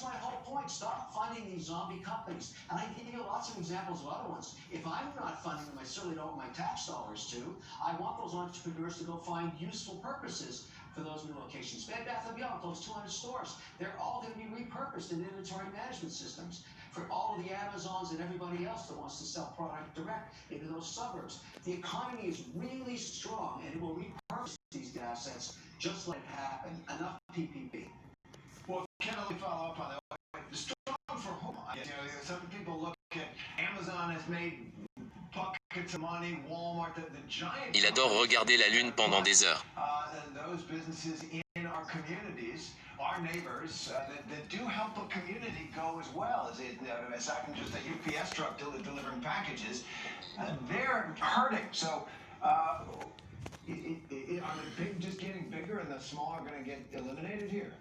my whole point. Stop funding these zombie companies. And I give you lots of examples of other ones. If I'm not funding them, I certainly don't want my tax dollars to. I want those entrepreneurs to go find useful purposes for those new locations. Bed Bath & Beyond, those 200 stores, they're all going to be repurposed in inventory management systems for all of the Amazons and everybody else that wants to sell product direct into those suburbs. The economy is really strong, and it will repurpose these assets just like it happened. Enough PPP. Well, can I follow up on that? Strong for whom? You know, some people look at Amazon has made buckets of money, Walmart, the giant. Il adore regarder la lune pendant des heures. Those businesses in our communities, our neighbors, that do help the community go as well. Aside from just a UPS truck delivering packages, they're hurting. So, are the big just getting bigger and the small are going to get eliminated here?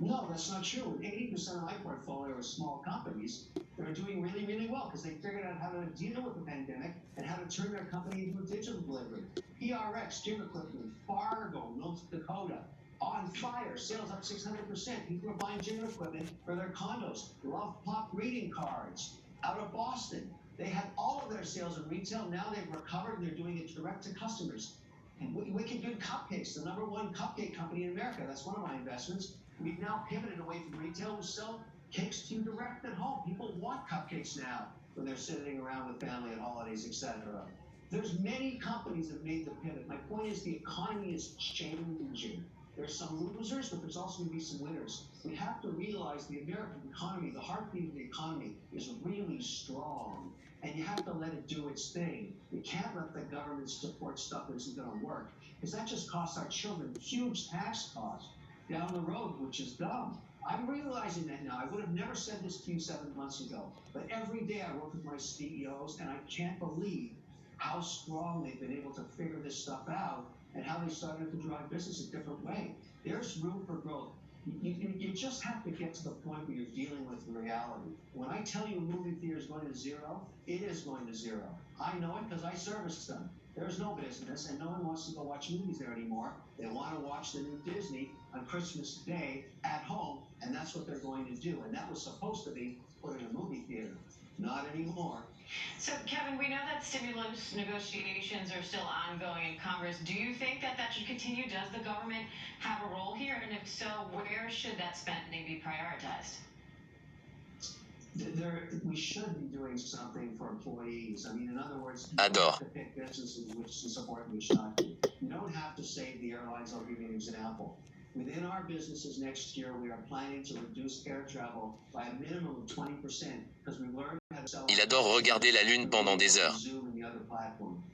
No, that's not true. 80% of my portfolio are small companies that are doing really, really well because they figured out how to deal with the pandemic and how to turn their company into a digital delivery. PRX, Gym Equipment, Fargo, North Dakota, on fire. Sales up 600%. People are buying gym equipment for their condos. Love Pop greeting cards out of Boston. They had all of their sales in retail. Now they've recovered and they're doing it direct to customers. And Wicked Good Cupcakes, the #1 cupcake company in America. That's one of my investments. We've now pivoted away from retail and sell cakes to you direct at home. People want cupcakes now when they're sitting around with family at holidays, etc. There's many companies that made the pivot. My point is the economy is changing. There's some losers, but there's also going to be some winners. We have to realize the American economy, the heartbeat of the economy, is really strong. And you have to let it do its thing. You can't let the government support stuff that isn't going to work, because that just costs our children huge tax costs down the road, which is dumb. I'm realizing that now. I would have never said this to you 7 months ago, but every day I work with my CEOs, and I can't believe how strong they've been able to figure this stuff out and how they started to drive business a different way. There's room for growth. You just have to get to the point where you're dealing with reality. When I tell you a movie theater is going to zero, it is going to zero. I know it because I service them. There's no business, and no one wants to go watch movies there anymore. They want to watch the new Disney on Christmas Day at home, and that's what they're going to do. And that was supposed to be put in a movie theater. Not anymore. So, Kevin, we know that stimulus negotiations are still ongoing in Congress. Do you think that should continue? Does the government have a role here? And if so, where should that spending be prioritized? We should be doing something for employees. I mean, in other words, you Adore. have to pick businesses which to support and which not to. You don't have to save the airlines. I'll give you an example. Within our businesses next year, we are planning to reduce air travel by a minimum of 20% because we've learned how to sell. Il adore regarder la lune pendant des heures. Zoom and the other platforms.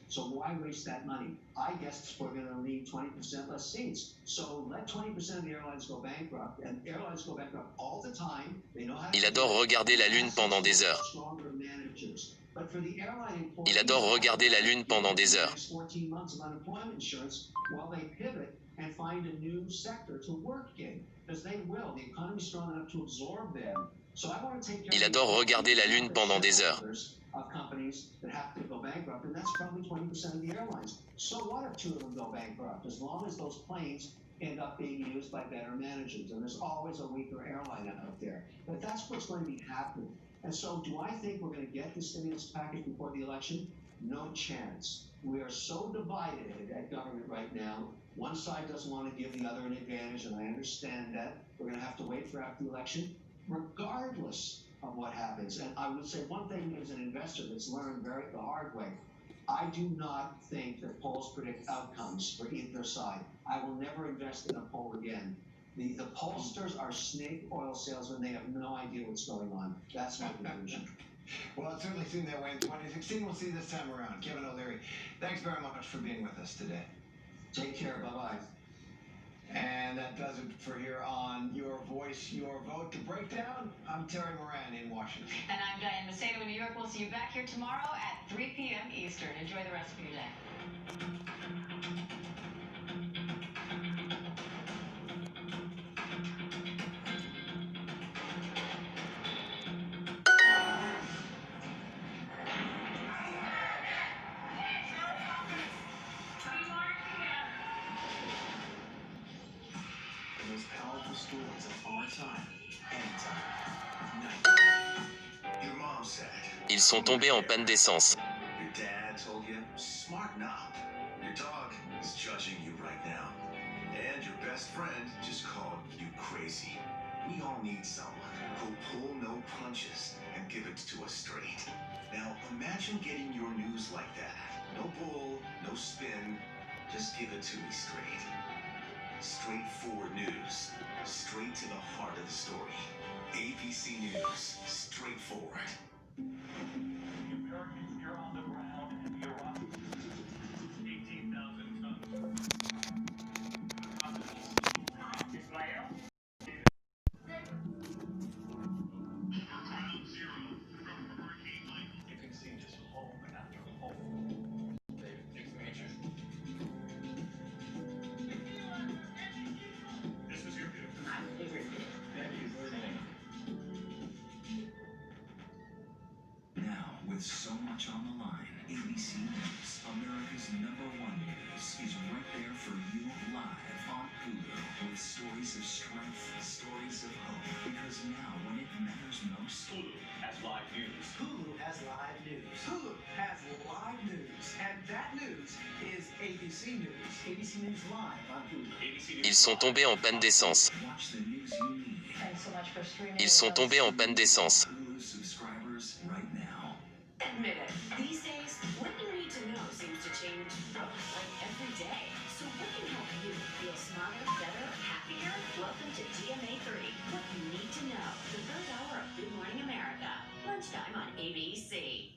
So why waste that money? I guess we're going to need 20% less seats. So let 20% of the airlines go bankrupt, and airlines go bankrupt all the time. They know how to. Il adore regarder la lune pendant des heures. Stronger managers. But for the airline employees, Il adore regarder la lune pendant des heures. 14 months of unemployment insurance while they pivot and find a new sector to work in, because they will. The economy is strong enough to absorb them. So I want to take care Il adore regarder la lune pendant des heures. Of companies that have to go bankrupt, and that's probably 20% of the airlines. So what if 2 of them go bankrupt? As long as those planes end up being used by better managers, and there's always a weaker airline out there. But that's what's going to be happening. And so do I think we're going to get the stimulus package before the election? No chance. We are so divided at government right now. One side doesn't want to give the other an advantage, and I understand that. We're going to have to wait for after the election. Regardless of what happens. And I would say one thing as an investor that's learned the hard way, I do not think that polls predict outcomes for either side. I will never invest in a poll again. The pollsters are snake oil salesmen. They have no idea what's going on. That's my conclusion. Well, it certainly seemed that way in 2016. We'll see this time around. Kevin O'Leary, thanks very much for being with us today. Take care. Bye-bye. And that does it for here on Your Voice, Your Vote. To Breakdown, I'm Terry Moran in Washington. And I'm Diane Macedo in New York. We'll see you back here tomorrow at 3 p.m. Eastern. Enjoy the rest of your day. Stories of our time. Ils sont tombés en panne d'essence. Your dad told you, smarten up. Your dog is judging you right now. And your best friend just called you crazy. We all need someone who'll pull no punches and give it to us straight. Now imagine getting your news like that. No bull, no spin, just give it to me straight. Straightforward news, straight to the heart of the story. ABC News, straightforward. Americans, you're on the ground and you're up 18,000 tons. Ismael? Ground zero from Hurricane Michael. You can see just home after home. David, thanks to meet you. This was your view. My favorite view. Thank you for listening. Now, with so much on the line, ABC News, America's #1 news, is right there for you live on Hulu with stories of strength, stories of hope. Because now, when it matters most, Hulu has live news. Hulu has live news. Hulu has live news. And that news is ABC News. ABC News Live on Hulu. ABC News. Ils sont tombés en panne d'essence. watch the news you need. Thanks so much for streaming. Ils sont tombés en panne d'essence. Hulu subscribers right now. Admit it. These days, what you need to know seems to change like every day. So what can help you feel smarter, better, happier? Welcome to DMA3. What you need to know. The third hour of Good Morning America. Lunchtime on ABC.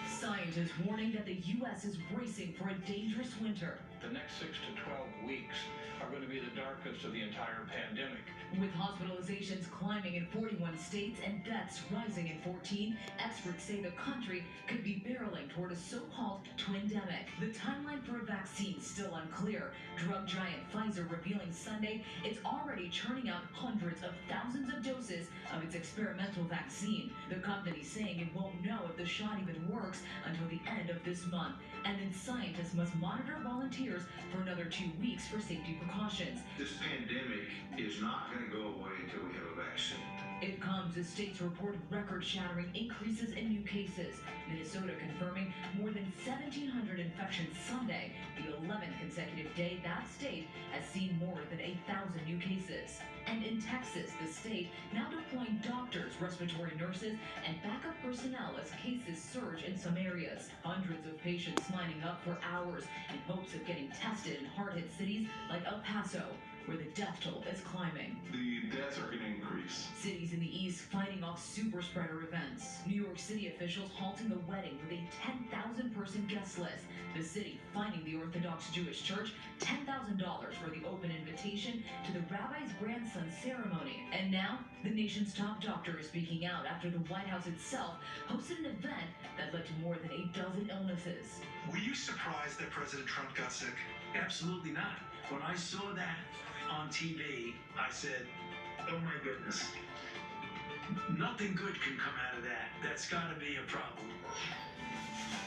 Scientists warning that the U.S. is bracing for a dangerous winter. The next 6 to 12 weeks are going to be the darkest of the entire pandemic. With hospitalizations climbing in 41 states and deaths rising in 14, experts say the country could be barreling toward a so-called twindemic. The timeline for a vaccine still unclear. Drug giant Pfizer revealing Sunday it's already churning out hundreds of thousands of doses of its experimental vaccine. The company saying it won't know if the shot even works until the end of this month. And then scientists must monitor volunteers for another 2 weeks for safety precautions. This pandemic is not going to go away until we have a vaccine. It comes as states reported record-shattering increases in new cases. Minnesota confirming more than 1,700 infections Sunday, the 11th consecutive day that state has seen more than 8,000 new cases. And in Texas, the state now deploying doctors, respiratory nurses, and backup personnel as cases surge in some areas. Hundreds of patients lining up for hours in hopes of getting tested in hard-hit cities like El Paso, where the death toll is climbing. The deaths are going to increase. Cities in the east fighting off super spreader events. New York City officials halting a wedding with a 10,000-person guest list. The city fining the Orthodox Jewish Church $10,000 for the open invitation to the rabbi's grandson's ceremony. And now, the nation's top doctor is speaking out after the White House itself hosted an event that led to more than a dozen illnesses. Were you surprised that President Trump got sick? Absolutely not. When I saw that on TV, I said, oh my goodness. Nothing good can come out of that. That's got to be a problem.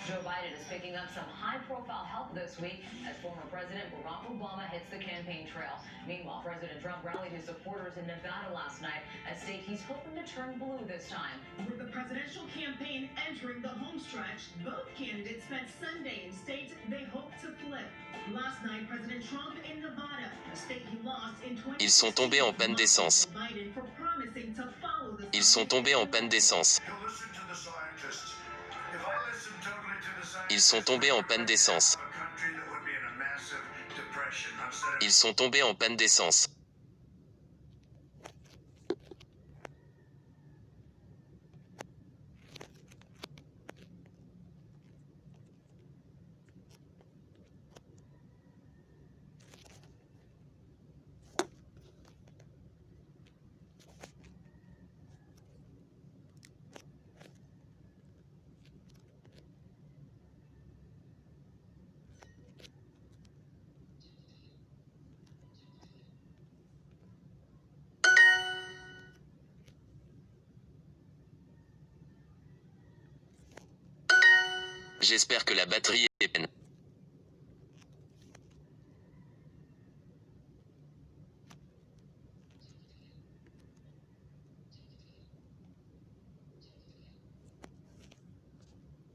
Joe Biden is picking up some high-profile help this week as former President Barack Obama hits the campaign trail. Meanwhile, President Trump rallied his supporters in Nevada last night, a state he's hoping to turn blue this time. With the presidential campaign entering the home stretch, both candidates spent Sunday in states they hope to flip. Last night, President Trump in Nevada, a state he lost in 2016. Ils sont tombés en panne d'essence. Biden for promising to follow the Ils sont tombés en panne d'essence. Listen to the scientists. If I listen totally to the scientists, Ils sont tombés en panne d'essence. a country that would be in a massive depression. Instead of Ils sont tombés en panne d'essence. J'espère que la batterie est pleine.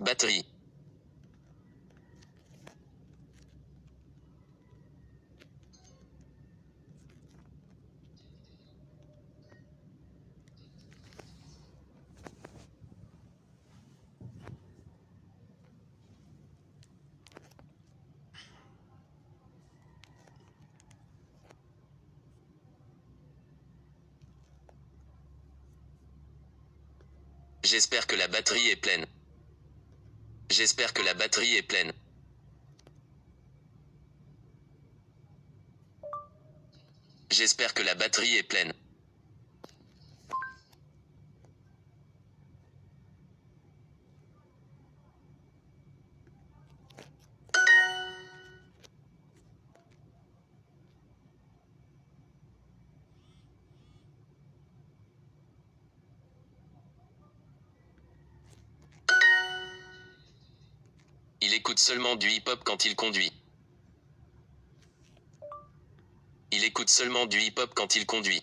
Batterie. J'espère que la batterie est pleine. J'espère que la batterie est pleine. J'espère que la batterie est pleine. Il écoute seulement du hip-hop quand il conduit. Il écoute seulement du hip-hop quand il conduit.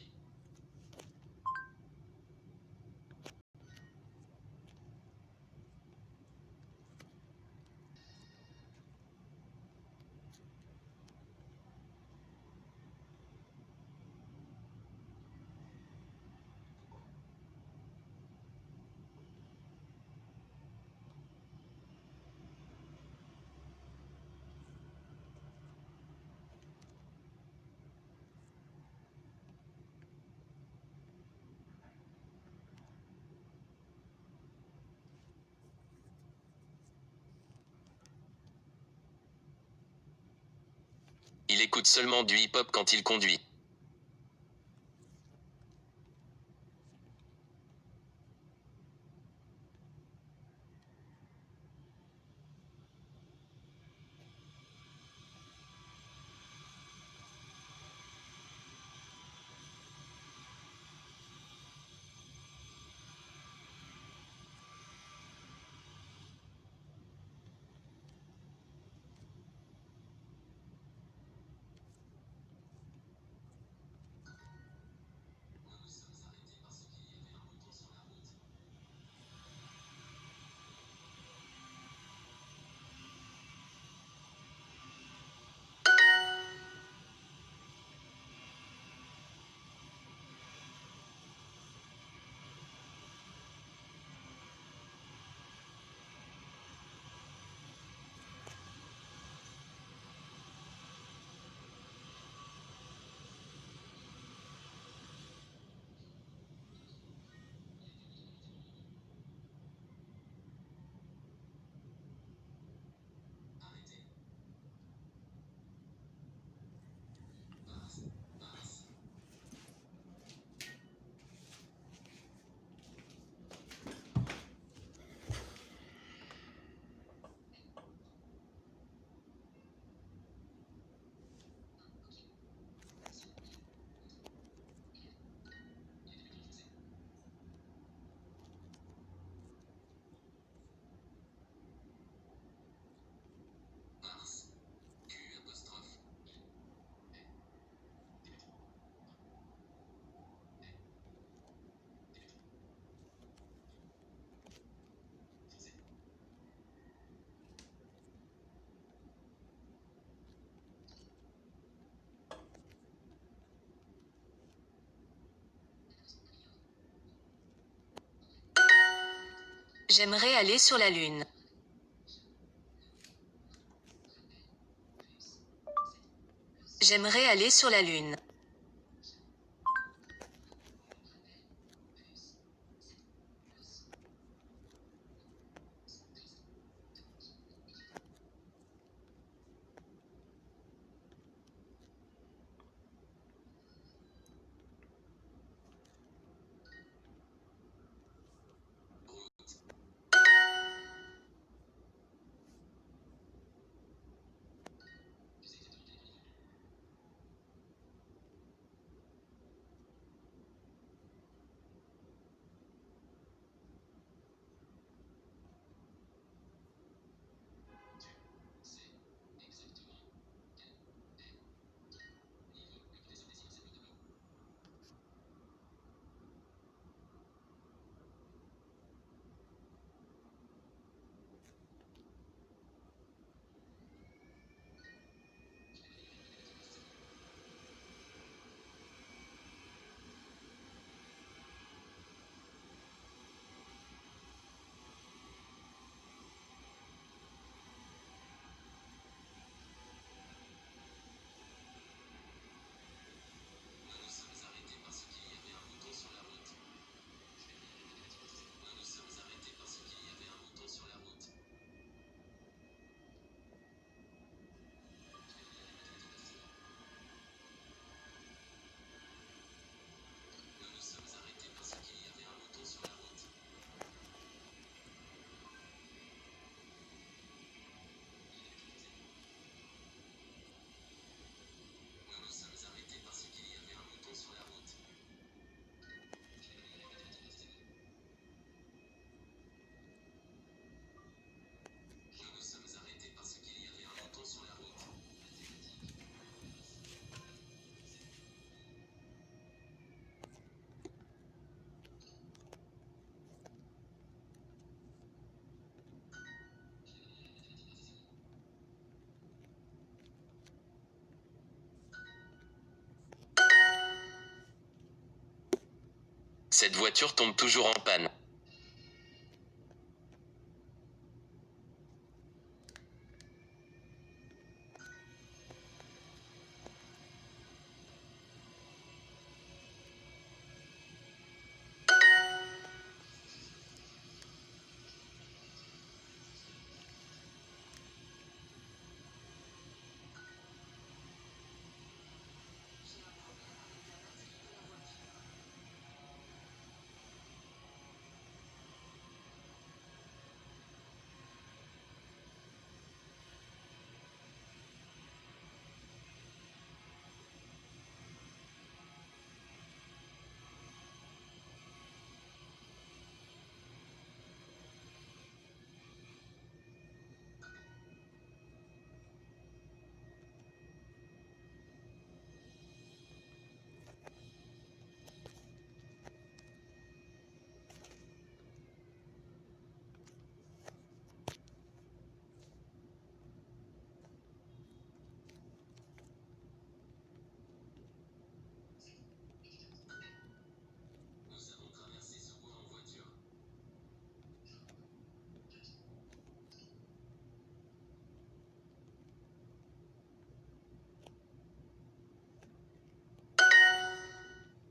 Il écoute seulement du hip-hop quand il conduit. J'aimerais aller sur la Lune. J'aimerais aller sur la Lune. Cette voiture tombe toujours en panne.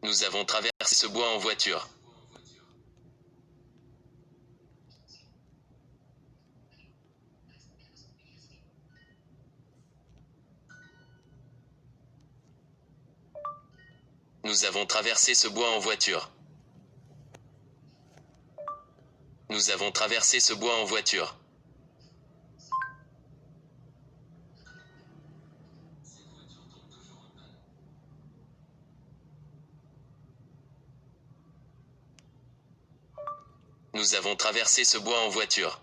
Nous avons traversé ce bois en voiture. Nous avons traversé ce bois en voiture. Nous avons traversé ce bois en voiture. Nous avons traversé ce bois en voiture.